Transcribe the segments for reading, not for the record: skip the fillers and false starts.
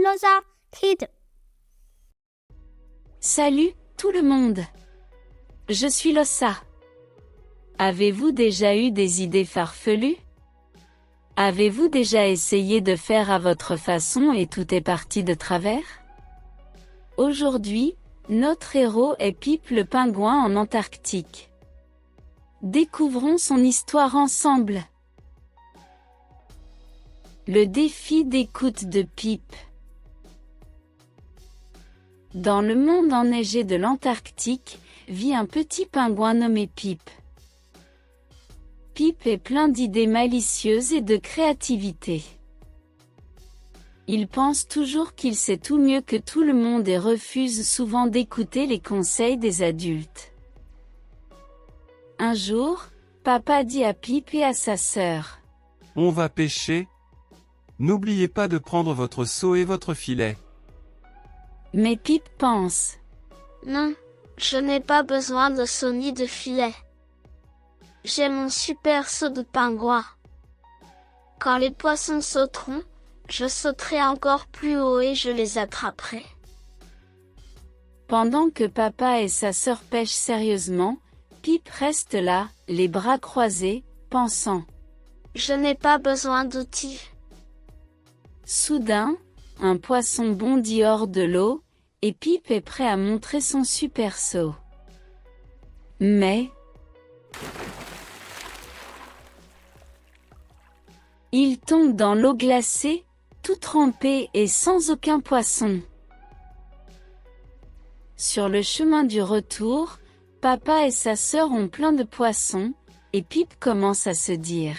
Losa Kid. Salut, tout le monde. Je suis Losa. Avez-vous déjà eu des idées farfelues? Avez-vous déjà essayé de faire à votre façon et tout est parti de travers? Aujourd'hui, notre héros est Pip le pingouin en Antarctique. Découvrons son histoire ensemble. Le défi d'écoute de Pip. Dans le monde enneigé de l'Antarctique, vit un petit pingouin nommé Pip. Pip est plein d'idées malicieuses et de créativité. Il pense toujours qu'il sait tout mieux que tout le monde et refuse souvent d'écouter les conseils des adultes. Un jour, papa dit à Pip et à sa sœur: On va pêcher? N'oubliez pas de prendre votre seau et votre filet. Mais Pip pense: Non, je n'ai pas besoin de seau ni de filet. J'ai mon super seau de pingouin. Quand les poissons sauteront, je sauterai encore plus haut et je les attraperai. Pendant que papa et sa sœur pêchent sérieusement, Pip reste là, les bras croisés, pensant: Je n'ai pas besoin d'outils. Soudain, un poisson bondit hors de l'eau, et Pip est prêt à montrer son super seau. Mais il tombe dans l'eau glacée, tout trempé et sans aucun poisson. Sur le chemin du retour, papa et sa sœur ont plein de poissons, et Pip commence à se dire: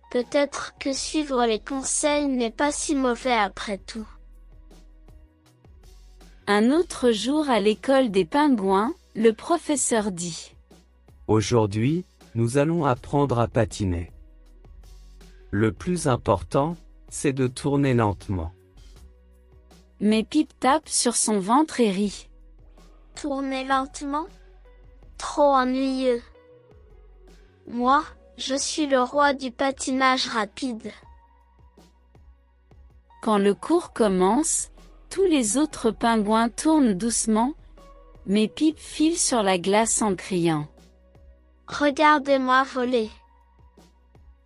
Peut-être que suivre les conseils n'est pas si mauvais après tout. Un autre jour à l'école des pingouins, le professeur dit: Aujourd'hui, nous allons apprendre à patiner. Le plus important, c'est de tourner lentement. Mais Pip tape sur son ventre et rit. Tourner lentement? Trop ennuyeux. Moi, je suis le roi du patinage rapide. Quand le cours commence, tous les autres pingouins tournent doucement, mais Pip file sur la glace en criant: Regardez-moi voler.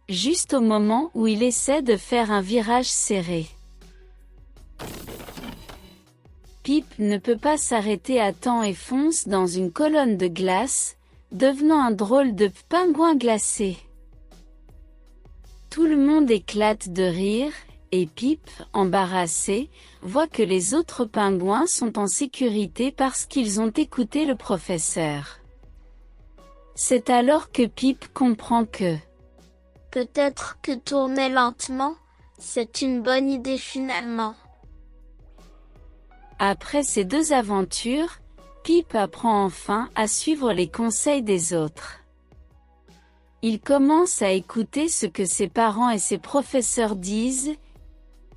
Juste au moment où il essaie de faire un virage serré. Pip ne peut pas s'arrêter à temps et fonce dans une colonne de glace, devenant un drôle de pingouin glacé. Tout le monde éclate de rire, et Pip, embarrassé, voit que les autres pingouins sont en sécurité parce qu'ils ont écouté le professeur. C'est alors que Pip comprend que peut-être que tourner lentement, c'est une bonne idée finalement. Après ces deux aventures, Pip apprend enfin à suivre les conseils des autres. Il commence à écouter ce que ses parents et ses professeurs disent,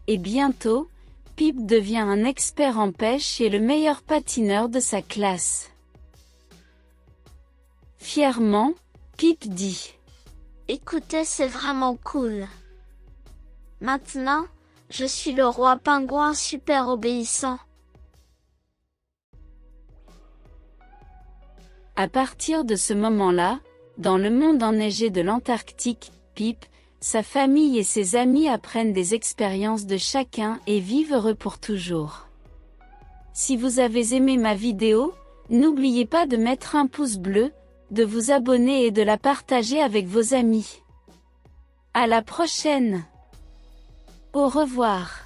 et bientôt, Pip devient un expert en pêche et le meilleur patineur de sa classe. Fièrement, Pip dit: Écoutez, c'est vraiment cool. Maintenant, je suis le roi pingouin super obéissant. À partir de ce moment-là, dans le monde enneigé de l'Antarctique, Pip, sa famille et ses amis apprennent des expériences de chacun et vivent heureux pour toujours. Si vous avez aimé ma vidéo, n'oubliez pas de mettre un pouce bleu, de vous abonner et de la partager avec vos amis. À la prochaine! Au revoir!